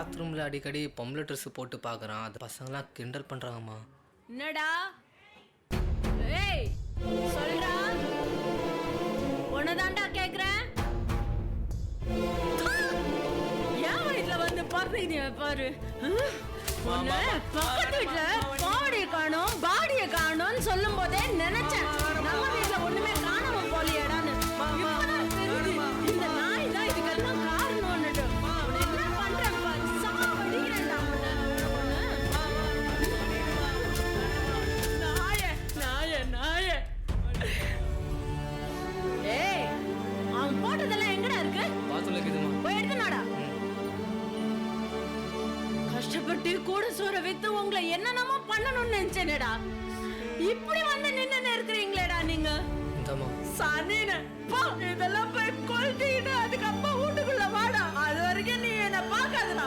பாத்ரூமில் அடிக்கடி பொம்பளை ட்ரெஸ் போட்டு பார்க்குறான். அது பசங்களாம் கிண்டல் பண்ணுறாங்கம்மா. என்னடா ஏய் சொல்றா, உன்னதாண்டா கேக்குறேன். ஏன் வீட்டுல வந்து பாருங்க பாரு, பக்கத்து வீட்டுல பாடிய காணும் பாடிய காணும்னு சொல்லும் போதே நினைச்சேன் நம்ம வீட்டுல ஒண்ணுமே காணாம போலியடான்னு. இந்த நாய் தான் இதுக்கெல்லாம் காரணம்னு. என்ன பண்றேன் சாவடிக்கிறேன்டா நாய. ஏய் அவன் போட்டதெல்லாம் எங்கடா இருக்கு? பாத்ரூம்ல இருக்குதுமா. போய் எடுத்துனாடா. கஷ்டப்பட்டு கூட சோற வித்து உங்களை என்னென்னமோ பண்ணணும்னு நினைச்சேனேடா. இப்படி வந்து நின்னு இருக்கிறீங்களேடா நீங்க. சனின இதெல்லாம் போய் கொல்லிட்டு அதுக்கு அப்பா வீட்டுக்குள்ள வாடா. அது வரைக்கும் நீ என்ன பாக்காதடா.